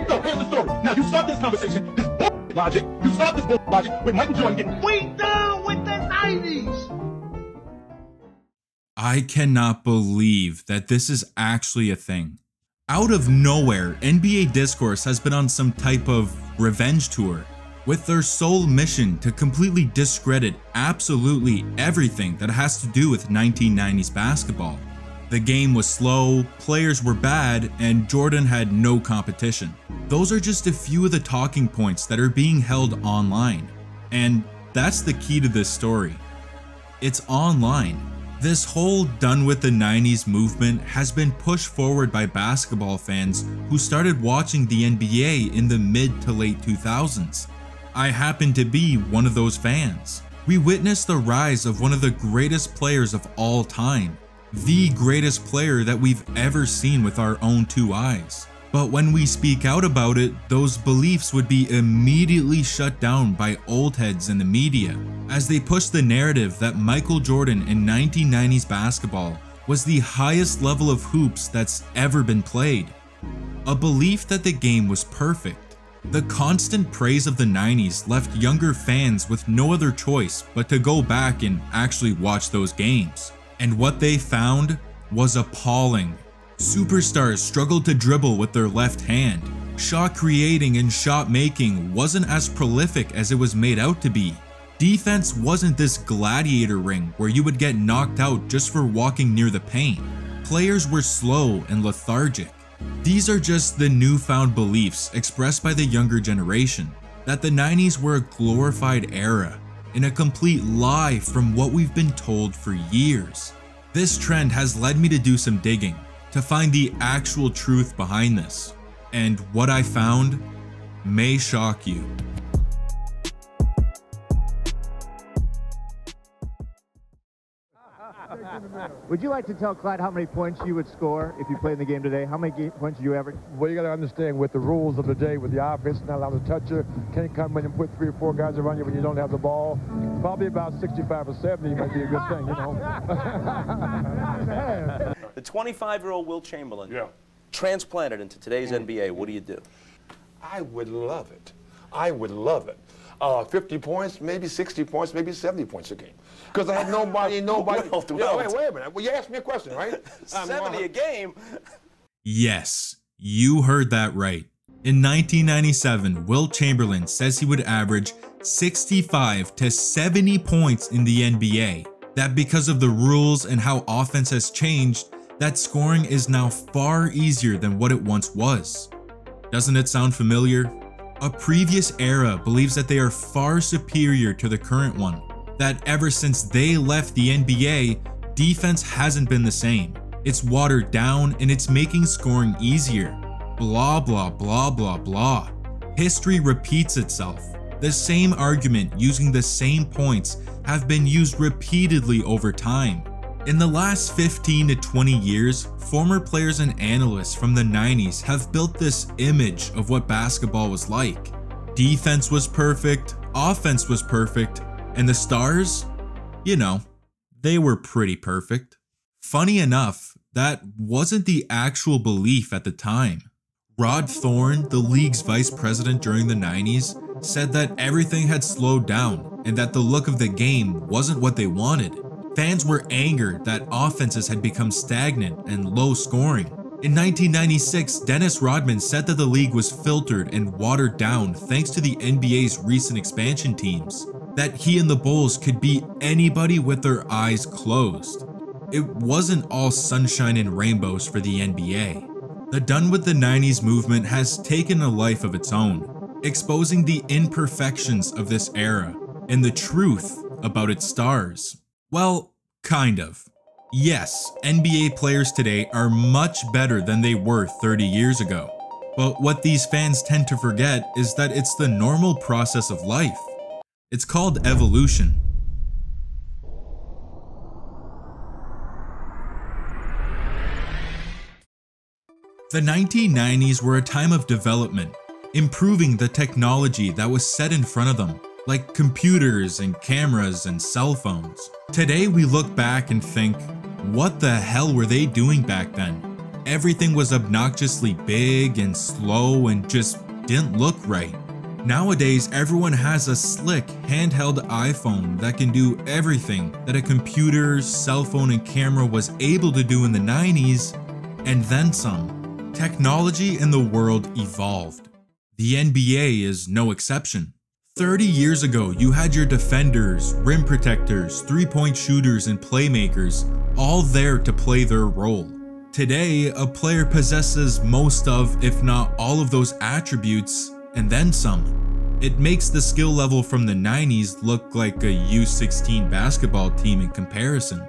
So here's the story. Now you start this conversation, this logic. You start this logic with Michael Jordan getting way down with the 90s. I cannot believe that this is actually a thing. Out of nowhere, NBA Discourse has been on some type of revenge tour, with their sole mission to completely discredit absolutely everything that has to do with 1990s basketball. The game was slow, players were bad, and Jordan had no competition. Those are just a few of the talking points that are being held online. And that's the key to this story. It's online. This whole done with the 90s movement has been pushed forward by basketball fans who started watching the NBA in the mid to late 2000s. I happen to be one of those fans. We witnessed the rise of one of the greatest players of all time, the greatest player that we've ever seen with our own two eyes. But when we speak out about it, those beliefs would be immediately shut down by old heads in the media, as they push the narrative that Michael Jordan in 1990s basketball was the highest level of hoops that's ever been played. A belief that the game was perfect. The constant praise of the 90s left younger fans with no other choice but to go back and actually watch those games. And what they found was appalling. Superstars struggled to dribble with their left hand. Shot creating and shot making wasn't as prolific as it was made out to be. Defense wasn't this gladiator ring where you would get knocked out just for walking near the paint. Players were slow and lethargic. These are just the newfound beliefs expressed by the younger generation, that the 90s were a glorified era, and a complete lie from what we've been told for years. This trend has led me to do some digging, to find the actual truth behind this, and what I found may shock you. Would you like to tell Clyde how many points you would score if you played in the game today? How many points did you average? Well, you got to understand with the rules of the day, with the offense not allowed to touch you, can't come in and put 3 or 4 guys around you when you don't have the ball. Probably about 65 or 70 might be a good thing, you know. The 25-year-old Wilt Chamberlain, transplanted into today's NBA, what do you do? I would love it. I would love it. 50 points, maybe 60 points, maybe 70 points a game. Because I had nobody. Wait a minute. Well, you asked me a question, right? 70 a game? Yes, you heard that right. In 1997, Wilt Chamberlain says he would average 65 to 70 points in the NBA. That because of the rules and how offense has changed, that scoring is now far easier than what it once was. Doesn't it sound familiar? A previous era believes that they are far superior to the current one, that ever since they left the NBA, defense hasn't been the same. It's watered down and it's making scoring easier. Blah blah blah blah blah. History repeats itself. The same argument using the same points have been used repeatedly over time. In the last 15 to 20 years, former players and analysts from the 90s have built this image of what basketball was like. Defense was perfect, offense was perfect, and the stars, you know, they were pretty perfect. Funny enough, that wasn't the actual belief at the time. Rod Thorne, the league's vice president during the 90s, said that everything had slowed down and that the look of the game wasn't what they wanted. Fans were angered that offenses had become stagnant and low scoring. In 1996, Dennis Rodman said that the league was filtered and watered down thanks to the NBA's recent expansion teams, that he and the Bulls could beat anybody with their eyes closed. It wasn't all sunshine and rainbows for the NBA. The Done with the 90s movement has taken a life of its own, exposing the imperfections of this era and the truth about its stars. Well, kind of. Yes, NBA players today are much better than they were 30 years ago. But what these fans tend to forget is that it's the normal process of life. It's called evolution. The 1990s were a time of development, improving the technology that was set in front of them, like computers and cameras and cell phones. Today we look back and think, what the hell were they doing back then? everything was obnoxiously big and slow and just didn't look right. Nowadays, everyone has a slick handheld iPhone that can do everything that a computer, cell phone, and camera was able to do in the 90s, and then some. Technology in the world evolved. The NBA is no exception. 30 years ago, you had your defenders, rim protectors, three-point shooters, and playmakers all there to play their role. Today, a player possesses most of, if not all of those attributes, and then some. It makes the skill level from the 90s look like a U16 basketball team in comparison.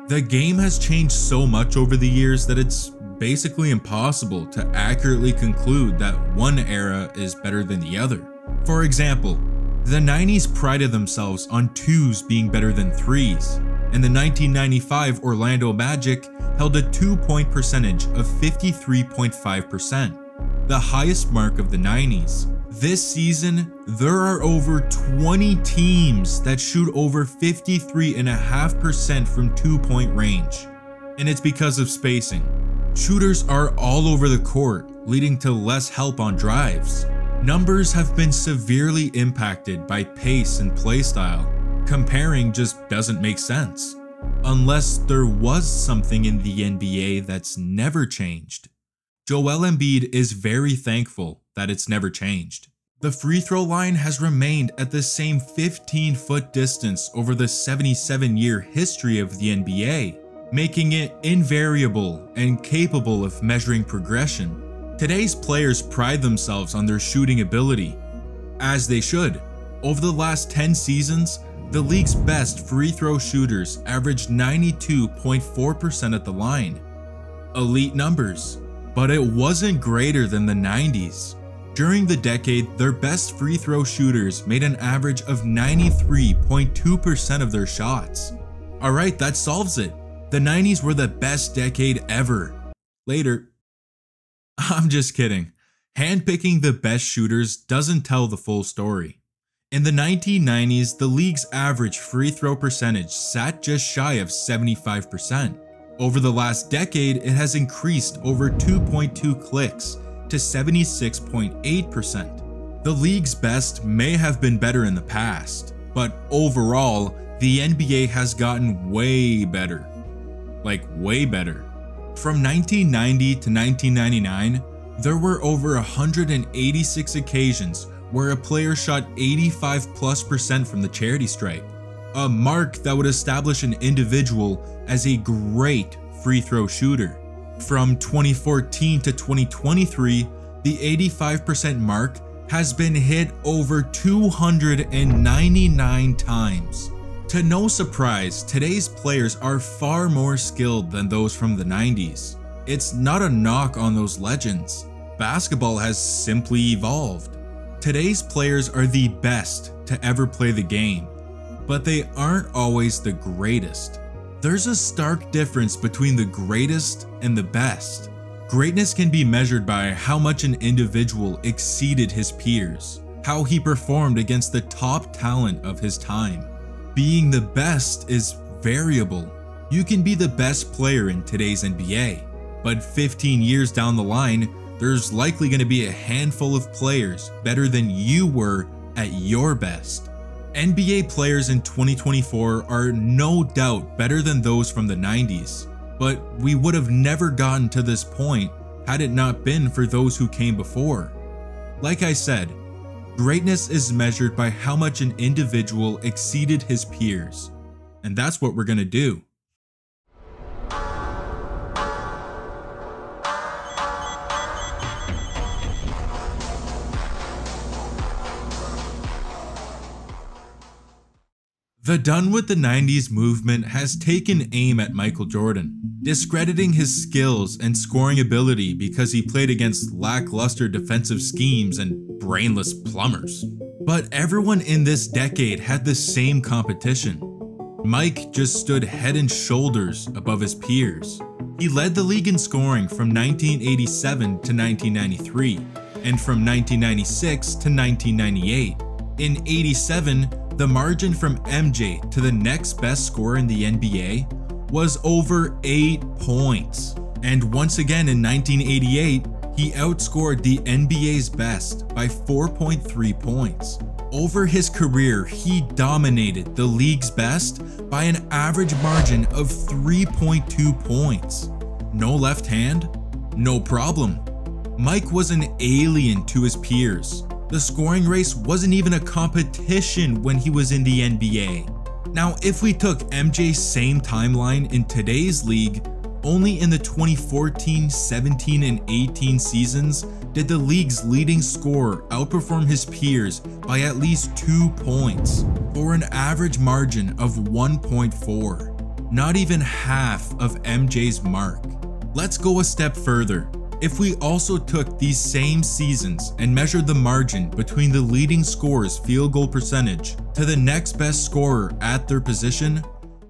The game has changed so much over the years that it's basically impossible to accurately conclude that one era is better than the other. For example, the 90s prided themselves on 2s being better than 3s, and the 1995 Orlando Magic held a 2-point percentage of 53.5%, the highest mark of the 90s. This season, there are over 20 teams that shoot over 53.5% from 2-point range, and it's because of spacing. Shooters are all over the court, leading to less help on drives. Numbers have been severely impacted by pace and playstyle. Comparing just doesn't make sense, unless there was something in the NBA that's never changed. Joel Embiid is very thankful that it's never changed. The free throw line has remained at the same 15-foot distance over the 77-year history of the NBA, making it invariable and capable of measuring progression. Today's players pride themselves on their shooting ability, as they should. Over the last 10 seasons, the league's best free throw shooters averaged 92.4% at the line. Elite numbers, but it wasn't greater than the 90s. During the decade, their best free throw shooters made an average of 93.2% of their shots. Alright, that solves it. The 90s were the best decade ever. Later. I'm just kidding. Handpicking the best shooters doesn't tell the full story. In the 1990s, the league's average free throw percentage sat just shy of 75%. Over the last decade, it has increased over 2.2 clicks to 76.8%. The league's best may have been better in the past, but overall, the NBA has gotten way better. Like way better. From 1990 to 1999, there were over 186 occasions where a player shot 85+% from the charity stripe, a mark that would establish an individual as a great free throw shooter. From 2014 to 2023, the 85% mark has been hit over 299 times. To no surprise, today's players are far more skilled than those from the 90s. It's not a knock on those legends. Basketball has simply evolved. Today's players are the best to ever play the game, but they aren't always the greatest. There's a stark difference between the greatest and the best. Greatness can be measured by how much an individual exceeded his peers, how he performed against the top talent of his time. Being the best is variable. You can be the best player in today's NBA, but 15 years down the line, there's likely going to be a handful of players better than you were at your best. NBA players in 2024 are no doubt better than those from the 90s, but we would have never gotten to this point had it not been for those who came before. Like I said, greatness is measured by how much an individual exceeded his peers, and that's what we're going to do. The Done with the 90s movement has taken aim at Michael Jordan, discrediting his skills and scoring ability because he played against lackluster defensive schemes and brainless plumbers. But everyone in this decade had the same competition. Mike just stood head and shoulders above his peers. He led the league in scoring from 1987 to 1993, and from 1996 to 1998. In 87, the margin from MJ to the next best scorer in the NBA was over 8 points. And once again in 1988, he outscored the NBA's best by 4.3 points. Over his career, he dominated the league's best by an average margin of 3.2 points. No left hand? No problem. Mike was an alien to his peers. The scoring race wasn't even a competition when he was in the NBA. Now, if we took MJ's same timeline in today's league, only in the 2014, 17, and 18 seasons did the league's leading scorer outperform his peers by at least 2 points, for an average margin of 1.4, not even half of MJ's mark. Let's go a step further. If we also took these same seasons and measured the margin between the leading scorer's field goal percentage to the next best scorer at their position,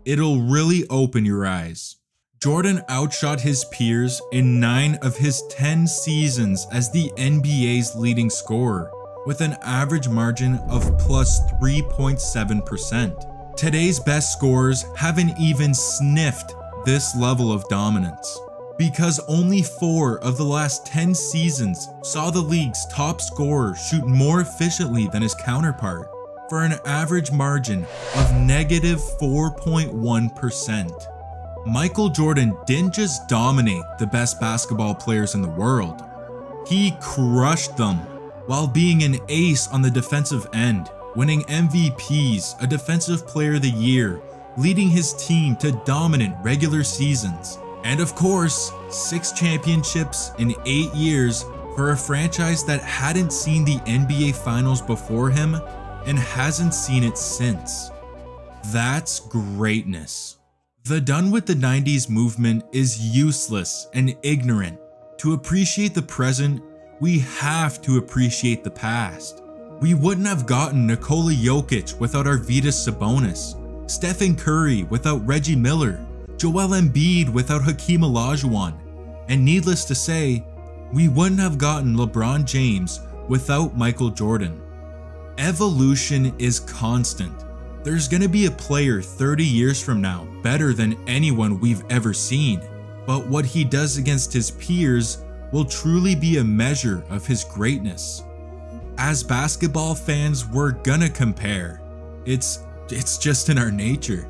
it'll really open your eyes. Jordan outshot his peers in 9 of his 10 seasons as the NBA's leading scorer, with an average margin of plus 3.7%. Today's best scorers haven't even sniffed this level of dominance, because only 4 of the last 10 seasons saw the league's top scorer shoot more efficiently than his counterpart, for an average margin of negative 4.1%. Michael Jordan didn't just dominate the best basketball players in the world, he crushed them while being an ace on the defensive end, winning MVPs, a Defensive Player of the Year, leading his team to dominant regular seasons, and of course, 6 championships in 8 years for a franchise that hadn't seen the NBA Finals before him and hasn't seen it since. That's greatness. The Done with the 90s movement is useless and ignorant. To appreciate the present, we have to appreciate the past. We wouldn't have gotten Nikola Jokic without Arvydas Sabonis, Stephen Curry without Reggie Miller, Joel Embiid without Hakeem Olajuwon, and needless to say, we wouldn't have gotten LeBron James without Michael Jordan. Evolution is constant. There's gonna be a player 30 years from now better than anyone we've ever seen, but what he does against his peers will truly be a measure of his greatness. As basketball fans, we're gonna compare. It's just in our nature.